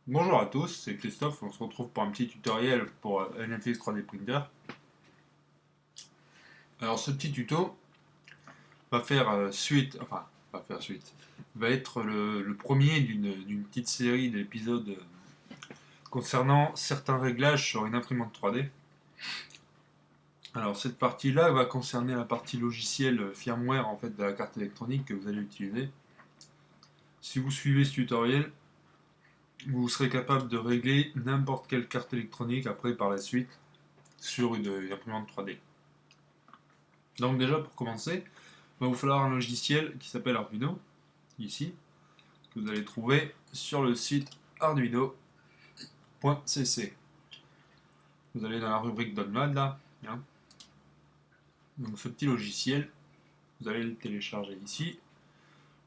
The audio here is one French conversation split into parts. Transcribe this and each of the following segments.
Bonjour à tous, c'est Christophe, on se retrouve pour un petit tutoriel pour NFX 3D Printer. Alors ce petit tuto va faire suite, va être le premier d'une petite série d'épisodes concernant certains réglages sur une imprimante 3D. Alors cette partie-là va concerner la partie logicielle firmware en fait de la carte électronique que vous allez utiliser. Si vous suivez ce tutoriel, vous serez capable de régler n'importe quelle carte électronique après par la suite sur une imprimante 3D. Donc déjà pour commencer, il va vous falloir un logiciel qui s'appelle Arduino, ici, que vous allez trouver sur le site arduino.cc. Vous allez dans la rubrique Download là, hein. Donc ce petit logiciel, vous allez le télécharger ici,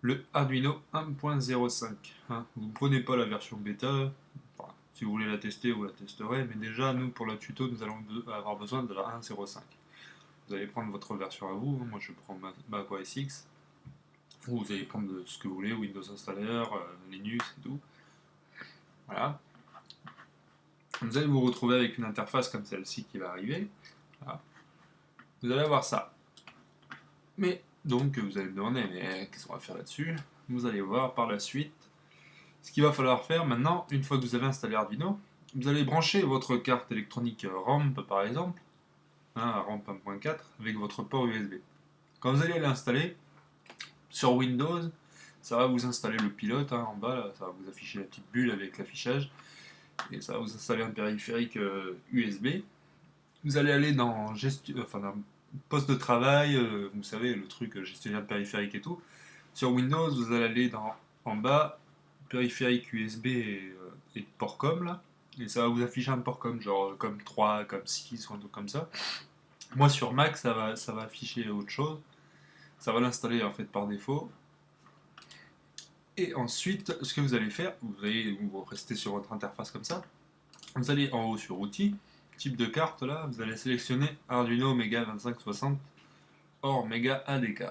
le Arduino 1.05. Hein. Vous ne prenez pas la version bêta, enfin, si vous voulez la tester, vous la testerez, mais déjà nous pour la tuto nous allons avoir besoin de la 1.05. Vous allez prendre votre version à vous, moi je prends ma OS X. Vous allez prendre ce que vous voulez, Windows Installer, Linux et tout. Voilà. Vous allez vous retrouver avec une interface comme celle-ci qui va arriver. Voilà. Vous allez avoir ça. Mais, donc, vous allez me demander, mais qu'est-ce qu'on va faire là-dessus? Vous allez voir par la suite. Ce qu'il va falloir faire maintenant, une fois que vous avez installé Arduino, vous allez brancher votre carte électronique RAMP par exemple, hein, RAMP 1.4, avec votre port USB. Quand vous allez l'installer, sur Windows, ça va vous installer le pilote en bas, là, ça va vous afficher la petite bulle avec l'affichage, et ça va vous installer un périphérique USB. Vous allez aller dans poste de travail, vous savez, le truc gestionnaire de périphérique et tout. Sur Windows, vous allez aller en bas, périphérique USB et port com, là, et ça va vous afficher un port com, genre comme 3, comme 6, ou un truc comme ça. Moi sur Mac, ça va afficher autre chose. Ça va l'installer en fait par défaut. Et ensuite, ce que vous allez faire, vous restez sur votre interface comme ça. Vous allez en haut sur Outils, type de carte là, vous allez sélectionner Arduino Mega 2560 hors Mega ADK.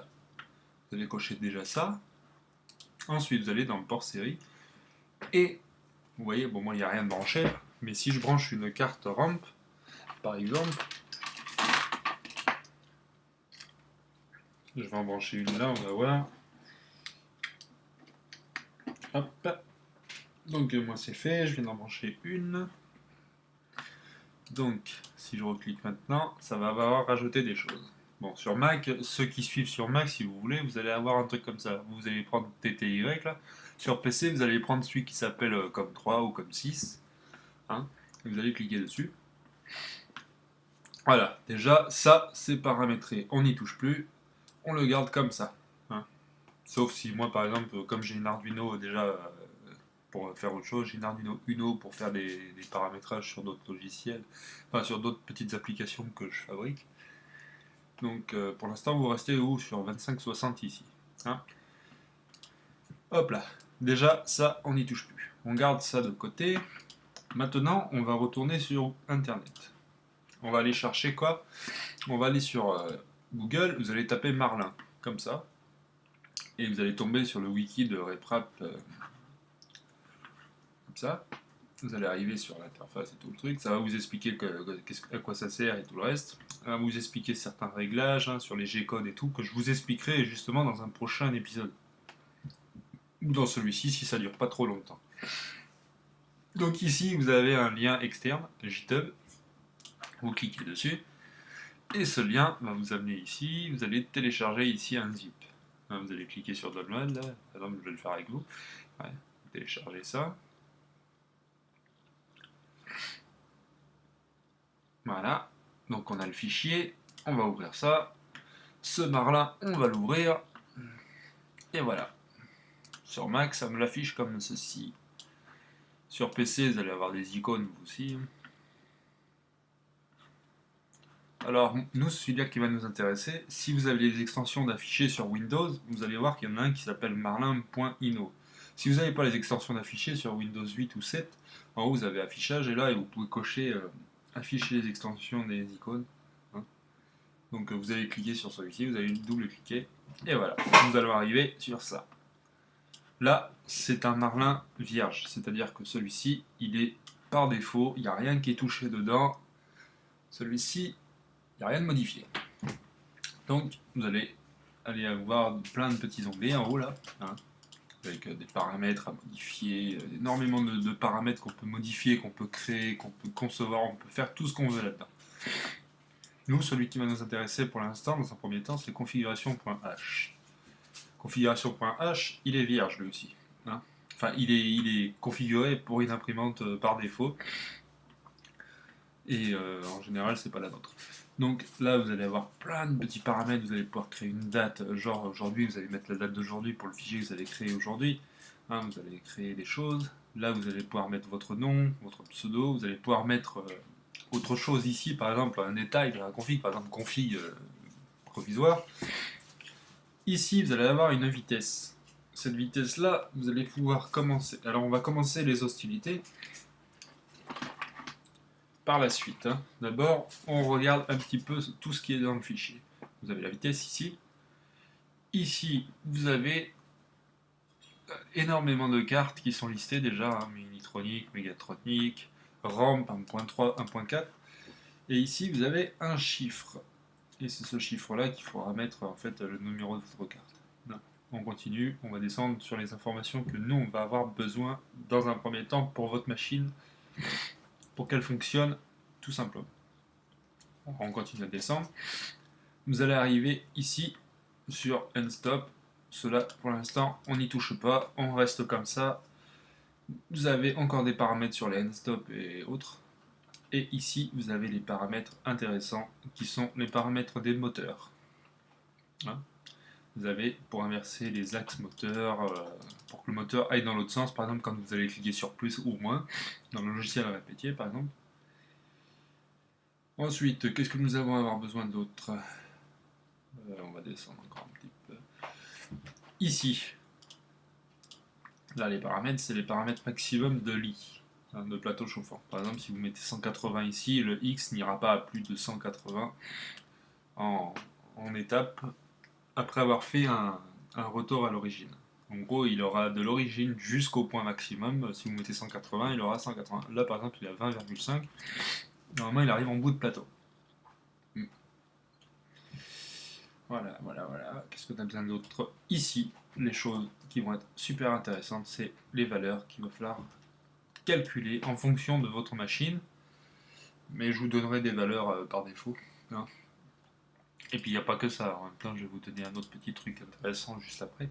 Vous allez cocher déjà ça. Ensuite, vous allez dans le port série. Et vous voyez, bon, moi il n'y a rien de branché, mais si je branche une carte ramp, par exemple, je vais en brancher une là, on va voir. Hop. Donc moi c'est fait, je viens d'en brancher une. Donc si je reclique maintenant, ça va avoir rajouté des choses. Bon, sur Mac, ceux qui suivent sur Mac, si vous voulez, vous allez avoir un truc comme ça. Vous allez prendre TTY là. Sur PC, vous allez prendre celui qui s'appelle comme 3 ou comme 6. Hein, et vous allez cliquer dessus. Voilà, déjà, ça c'est paramétré. On n'y touche plus. On le garde comme ça. Hein. Sauf si moi, par exemple, comme j'ai une Arduino déjà pour faire autre chose. J'ai une Arduino Uno pour faire des paramétrages sur d'autres logiciels, enfin sur d'autres petites applications que je fabrique. Donc pour l'instant, vous restez où sur 2560 ici. Hein. Hop là. Déjà, ça, on n'y touche plus. On garde ça de côté. Maintenant, on va retourner sur Internet. On va aller chercher quoi? On va aller sur Google, vous allez taper Marlin, comme ça. Et vous allez tomber sur le wiki de RepRap, comme ça. Vous allez arriver sur l'interface et tout le truc, ça va vous expliquer à quoi ça sert et tout le reste. Ça va vous expliquer certains réglages hein, sur les G-codes et tout, que je vous expliquerai justement dans un prochain épisode. Ou dans celui-ci si ça dure pas trop longtemps. Donc ici vous avez un lien externe, GitHub, vous cliquez dessus, et ce lien va vous amener ici, vous allez télécharger ici un zip. Vous allez cliquer sur Download, là, par exemple je vais le faire avec vous, ouais, téléchargez ça. Voilà, donc on a le fichier, on va ouvrir ça. Ce Marlin, on va l'ouvrir. Et voilà. Sur Mac, ça me l'affiche comme ceci. Sur PC, vous allez avoir des icônes vous aussi. Alors, nous, celui-là qui va nous intéresser, si vous avez des extensions d'affichés sur Windows, vous allez voir qu'il y en a un qui s'appelle marlin.ino. Si vous n'avez pas les extensions d'affichés sur Windows 8 ou 7, en haut vous avez affichage et là vous pouvez cocher afficher les extensions des icônes. Hein. Donc vous allez cliquer sur celui-ci, vous allez double-cliquer et voilà, nous allons arriver sur ça. Là, c'est un Marlin vierge, c'est-à-dire que celui-ci, il est par défaut, il n'y a rien qui est touché dedans. Celui-ci, il n'y a rien de modifié. Donc, vous allez aller avoir plein de petits onglets en haut là, hein, avec des paramètres à modifier, énormément de paramètres qu'on peut modifier, qu'on peut créer, qu'on peut concevoir, on peut faire tout ce qu'on veut là-dedans. Nous, celui qui va nous intéresser pour l'instant, dans un premier temps, c'est configuration.h. Configuration.h, il est vierge lui aussi. Hein. Enfin, il est configuré pour une imprimante par défaut. Et en général, c'est pas la nôtre. Donc là, vous allez avoir plein de petits paramètres. Vous allez pouvoir créer une date. Genre aujourd'hui, vous allez mettre la date d'aujourd'hui pour le fichier que vous allez créer aujourd'hui. Hein, vous allez créer des choses. Là, vous allez pouvoir mettre votre nom, votre pseudo. Vous allez pouvoir mettre autre chose ici, par exemple un détail, un config, par exemple config provisoire. Ici, vous allez avoir une vitesse. Cette vitesse-là, vous allez pouvoir commencer. Alors, on va commencer les hostilités par la suite. Hein. D'abord, on regarde un petit peu tout ce qui est dans le fichier. Vous avez la vitesse ici. Ici, vous avez énormément de cartes qui sont listées déjà. Hein. Minitronic, Megatronic, ROM 1.3, 1.4. Et ici, vous avez un chiffre. Et c'est ce chiffre-là qu'il faudra mettre en fait le numéro de votre carte. Non. On continue, on va descendre sur les informations que nous, on va avoir besoin dans un premier temps pour votre machine, pour qu'elle fonctionne tout simplement. On continue à descendre. Vous allez arriver ici sur End Stop. Cela, pour l'instant, on n'y touche pas, on reste comme ça. Vous avez encore des paramètres sur les End Stop et autres. Et ici, vous avez les paramètres intéressants qui sont les paramètres des moteurs. Hein, vous avez pour inverser les axes moteurs, pour que le moteur aille dans l'autre sens, par exemple quand vous allez cliquer sur plus ou moins, dans le logiciel répétier par exemple. Ensuite, qu'est-ce que nous allons avoir besoin d'autre? On va descendre encore un petit peu. Ici, là les paramètres, c'est les paramètres maximum de lit, hein, de plateau chauffant. Par exemple, si vous mettez 180 ici, le X n'ira pas à plus de 180 en étape après avoir fait un retour à l'origine. En gros, il aura de l'origine jusqu'au point maximum. Si vous mettez 180, il aura 180. Là, par exemple, il a 20,5. Normalement, il arrive en bout de plateau. Voilà, voilà, voilà. Qu'est-ce que tu as besoin d'autre? Ici, les choses qui vont être super intéressantes, c'est les valeurs qu'il va falloir calculer en fonction de votre machine. Mais je vous donnerai des valeurs par défaut. Hein. Et puis, il n'y a pas que ça. En même temps, je vais vous donner un autre petit truc intéressant juste après.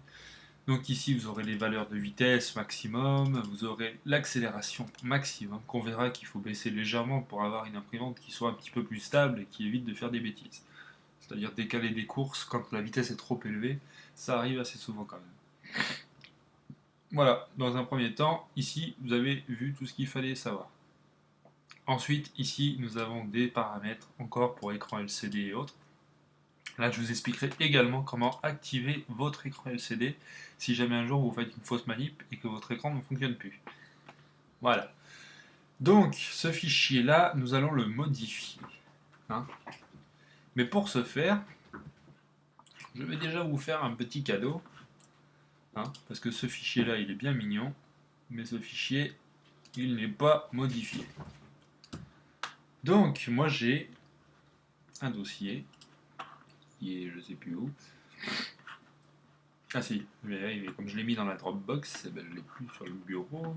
Donc ici, vous aurez les valeurs de vitesse maximum, vous aurez l'accélération maximum, qu'on verra qu'il faut baisser légèrement pour avoir une imprimante qui soit un petit peu plus stable et qui évite de faire des bêtises. C'est-à-dire décaler des courses quand la vitesse est trop élevée, ça arrive assez souvent quand même. Voilà, dans un premier temps, ici, vous avez vu tout ce qu'il fallait savoir. Ensuite, ici, nous avons des paramètres encore pour écran LCD et autres. Là, je vous expliquerai également comment activer votre écran LCD si jamais un jour vous faites une fausse manip et que votre écran ne fonctionne plus. Voilà. Donc, ce fichier-là, nous allons le modifier. Hein. Mais pour ce faire, je vais déjà vous faire un petit cadeau. Hein, parce que ce fichier-là, il est bien mignon. Mais ce fichier, il n'est pas modifié. Donc, moi j'ai un dossier qui est je sais plus où. Ah si, je vais y arriver. Comme je l'ai mis dans la Dropbox, eh ben, je ne l'ai plus sur le bureau.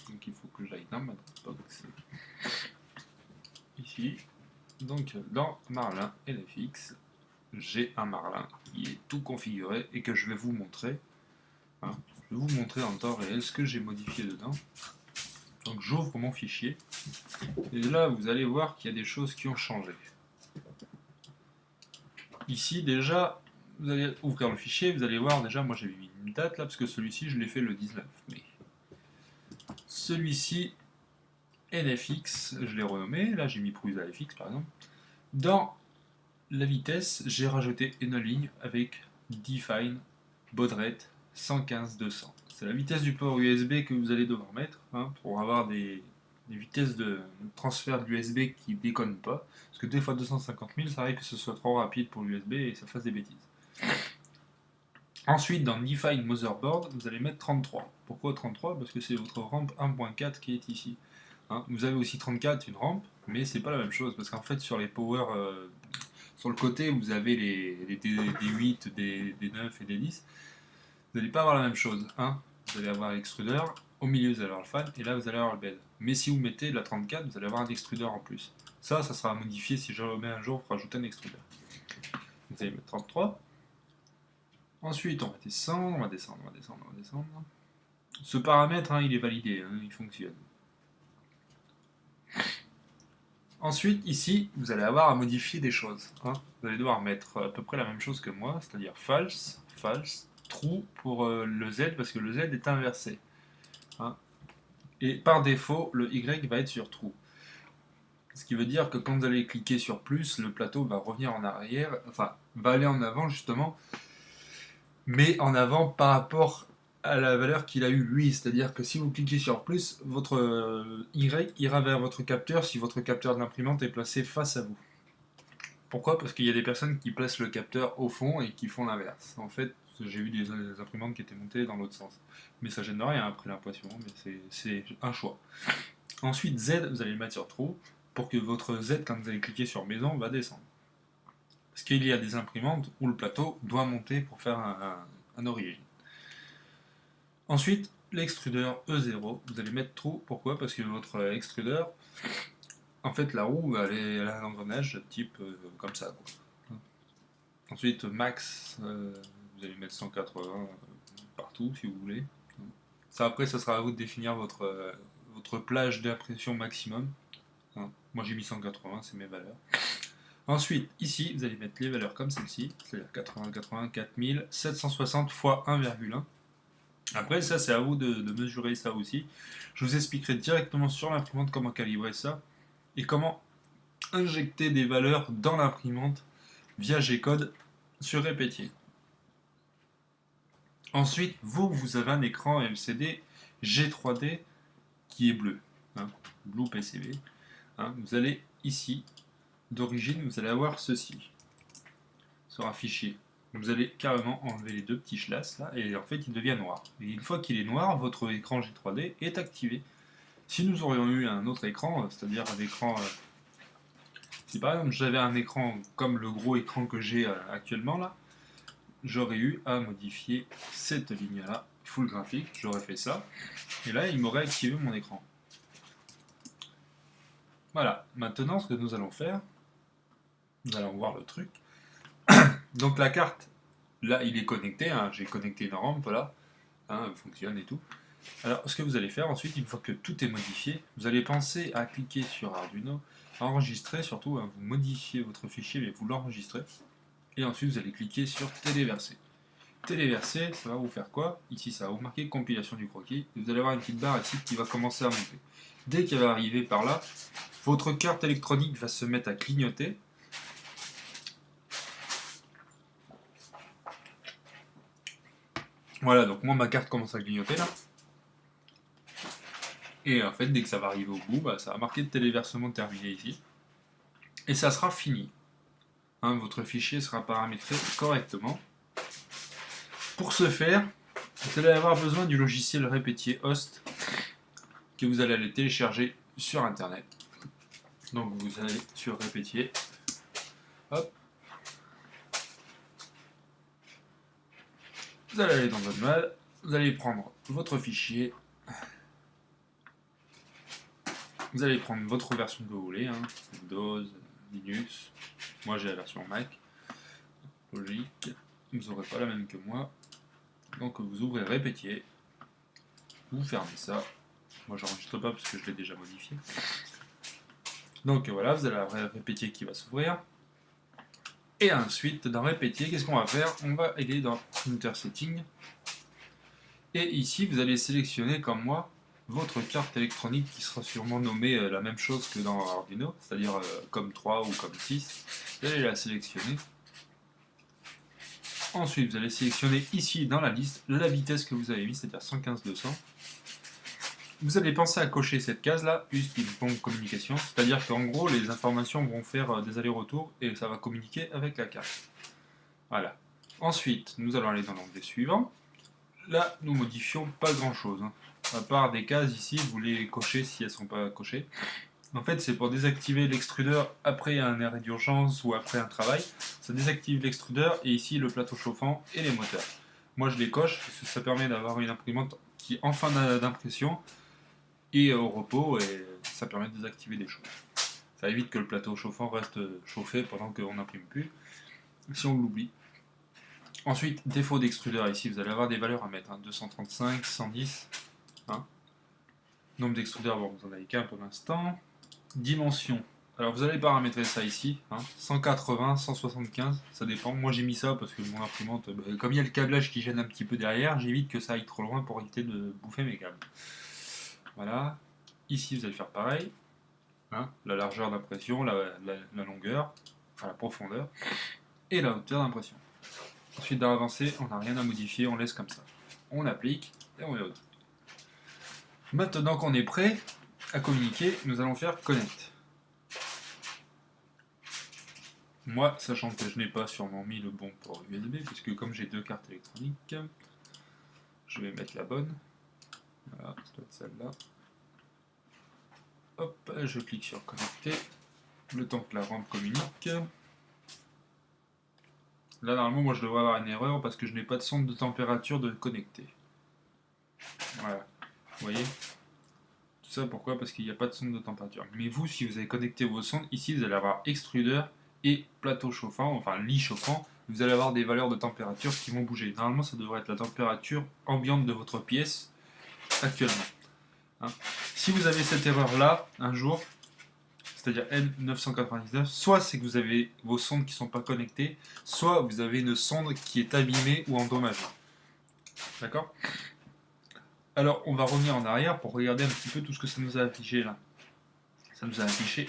Donc il faut que j'aille dans ma Dropbox. Ici. Donc dans Marlin LFX, j'ai un Marlin qui est tout configuré et que je vais vous montrer. Hein, je vais vous montrer en temps réel ce que j'ai modifié dedans. Donc j'ouvre mon fichier. Et là, vous allez voir qu'il y a des choses qui ont changé. Ici déjà, vous allez ouvrir le fichier, vous allez voir déjà, moi j'ai mis une date là, parce que celui-ci je l'ai fait le 19 mai. Celui-ci, NFX, je l'ai renommé, là j'ai mis Prusa FX par exemple. Dans la vitesse, j'ai rajouté une ligne avec Define baud rate 115-200. C'est la vitesse du port USB que vous allez devoir mettre hein, pour avoir des vitesses de transfert de l'USB qui déconnent pas. Parce que des fois 250 000, ça arrive que ce soit trop rapide pour l'USB et ça fasse des bêtises. Ensuite, dans Define Motherboard, vous allez mettre 33. Pourquoi 33? Parce que c'est votre rampe 1.4 qui est ici. Hein, vous avez aussi 34, une rampe, mais c'est pas la même chose, parce qu'en fait, sur les power, sur le côté, vous avez les D8, des 9 et des 10. Vous n'allez pas avoir la même chose. Hein. Vous allez avoir l'extrudeur, au milieu, vous allez avoir le fan, et là, vous allez avoir le bed. Mais si vous mettez la 34, vous allez avoir un extrudeur en plus. Ça sera modifié si je remets un jour pour rajouter un extrudeur. Vous allez mettre 33. Ensuite, on va descendre, on va descendre, on va descendre, on va descendre. Ce paramètre, hein, il est validé, hein, il fonctionne. Ensuite, ici, vous allez avoir à modifier des choses. Hein. Vous allez devoir mettre à peu près la même chose que moi, c'est-à-dire false, false, true pour le Z, parce que le Z est inversé. Hein. Et par défaut, le Y va être sur true. Ce qui veut dire que quand vous allez cliquer sur plus, le plateau va revenir en arrière, enfin, va aller en avant justement, mais en avant par rapport à la valeur qu'il a eu lui. C'est-à-dire que si vous cliquez sur plus, votre Y ira vers votre capteur si votre capteur d'imprimante est placé face à vous. Pourquoi? Parce qu'il y a des personnes qui placent le capteur au fond et qui font l'inverse. En fait, j'ai vu des imprimantes qui étaient montées dans l'autre sens. Mais ça gêne rien après l'impression, mais c'est un choix. Ensuite, Z, vous allez le mettre sur True pour que votre Z, quand vous allez cliquer sur Maison, va descendre. Parce qu'il y a des imprimantes où le plateau doit monter pour faire un origine. Ensuite, l'extrudeur E0, vous allez mettre True. Pourquoi? Parce que votre extrudeur, en fait, la roue, elle a un engrenage type comme ça. Quoi. Ensuite, Max, vous allez mettre 180 partout si vous voulez. Ça, après, ça sera à vous de définir votre plage d'impression maximum. Hein. Moi, j'ai mis 180, c'est mes valeurs. Ensuite, ici, vous allez mettre les valeurs comme celle-ci, c'est-à-dire 80, 80, 4000, 760 x 1,1. Après, ça, c'est à vous de mesurer ça aussi. Je vous expliquerai directement sur l'imprimante comment calibrer ça et comment injecter des valeurs dans l'imprimante via G-code sur répétier. Ensuite, vous avez un écran LCD G3D qui est bleu, hein, Blue PCB. Hein, vous allez ici, d'origine, vous allez avoir ceci sur un fichier. Vous allez carrément enlever les deux petits chlasses là, et en fait il devient noir. Et une fois qu'il est noir, votre écran G3D est activé. Si nous aurions eu un autre écran, c'est-à-dire un écran... si par exemple j'avais un écran comme le gros écran que j'ai actuellement là, j'aurais eu à modifier cette ligne là, full graphique, j'aurais fait ça, et là il m'aurait activé mon écran. Voilà, maintenant ce que nous allons faire, nous allons voir le truc. Donc la carte, là il est connecté, hein, j'ai connecté une rampe là, hein, elle fonctionne et tout. Alors ce que vous allez faire ensuite, une fois que tout est modifié, vous allez penser à cliquer sur Arduino, enregistrer surtout, hein, vous modifiez votre fichier mais vous l'enregistrez, et ensuite vous allez cliquer sur téléverser. Téléverser, ça va vous faire quoi? Ici ça va vous marquer compilation du croquis, et vous allez avoir une petite barre ici qui va commencer à monter. Dès qu'elle va arriver par là, votre carte électronique va se mettre à clignoter. Voilà, donc moi ma carte commence à clignoter là. Et en fait, dès que ça va arriver au bout, bah, ça va marquer de téléversement terminé ici. Et ça sera fini. Hein, votre fichier sera paramétré correctement. Pour ce faire, vous allez avoir besoin du logiciel répétier host que vous allez aller télécharger sur internet. Donc vous allez sur répétier. Hop. Vous allez aller dans votre mail, vous allez prendre votre fichier. Vous allez prendre votre version que vous voulez, hein, Windows, Linux. Moi j'ai la version Mac. Logique. Vous n'aurez pas la même que moi. Donc vous ouvrez répétier. Vous fermez ça. Moi j'enregistre pas parce que je l'ai déjà modifié. Donc voilà, vous allez avoir répétier qui va s'ouvrir. Et ensuite, dans répétier, qu'est-ce qu'on va faire? On va aller dans Printer Setting. Et ici, vous allez sélectionner comme moi votre carte électronique qui sera sûrement nommée la même chose que dans Arduino, c'est-à-dire comme 3 ou comme 6. Vous allez la sélectionner. Ensuite, vous allez sélectionner ici dans la liste la vitesse que vous avez mis, c'est-à-dire 115-200. Vous allez penser à cocher cette case-là, puisqu'il faut une communication, c'est-à-dire qu'en gros, les informations vont faire des allers-retours et ça va communiquer avec la carte. Voilà. Ensuite, nous allons aller dans l'onglet suivant. Là, nous modifions pas grand chose, hein. À part des cases ici, vous les cochez si elles ne sont pas cochées. En fait, c'est pour désactiver l'extrudeur après un arrêt d'urgence ou après un travail. Ça désactive l'extrudeur et ici le plateau chauffant et les moteurs. Moi, je les coche parce que ça permet d'avoir une imprimante qui, en fin d'impression, est au repos et ça permet de désactiver des choses. Ça évite que le plateau chauffant reste chauffé pendant qu'on n'imprime plus, si on l'oublie. Ensuite, défaut d'extrudeur ici, vous allez avoir des valeurs à mettre, hein, 235, 110. Hein. Nombre d'extrudeurs, bon, vous en avez qu'un pour l'instant. Dimension. Alors vous allez paramétrer ça ici, hein, 180, 175, ça dépend. Moi j'ai mis ça parce que mon imprimante, comme il y a le câblage qui gêne un petit peu derrière, j'évite que ça aille trop loin pour éviter de bouffer mes câbles. Voilà. Ici vous allez faire pareil. Hein, la largeur d'impression, la longueur, enfin la profondeur, et la hauteur d'impression. Ensuite dans l'avancée, on n'a rien à modifier, on laisse comme ça. On applique et on est OK. Maintenant qu'on est prêt à communiquer, nous allons faire connect. Moi, sachant que je n'ai pas sûrement mis le bon port USB, puisque comme j'ai deux cartes électroniques, je vais mettre la bonne. Voilà, ça doit être celle-là. Hop, je clique sur connecter, le temps que la rampe communique. Là, normalement, moi, je devrais avoir une erreur parce que je n'ai pas de sonde de température de connecter. Voilà, vous voyez? Tout ça, pourquoi? Parce qu'il n'y a pas de sonde de température. Mais vous, si vous avez connecté vos sondes, ici, vous allez avoir extrudeur et plateau chauffant, enfin lit chauffant. Vous allez avoir des valeurs de température qui vont bouger. Normalement, ça devrait être la température ambiante de votre pièce actuellement. Hein. Si vous avez cette erreur-là, un jour, c'est-à-dire N999, soit c'est que vous avez vos sondes qui ne sont pas connectées, soit vous avez une sonde qui est abîmée ou endommagée. D'accord? Alors, on va revenir en arrière pour regarder un petit peu tout ce que ça nous a affiché là. Ça nous a affiché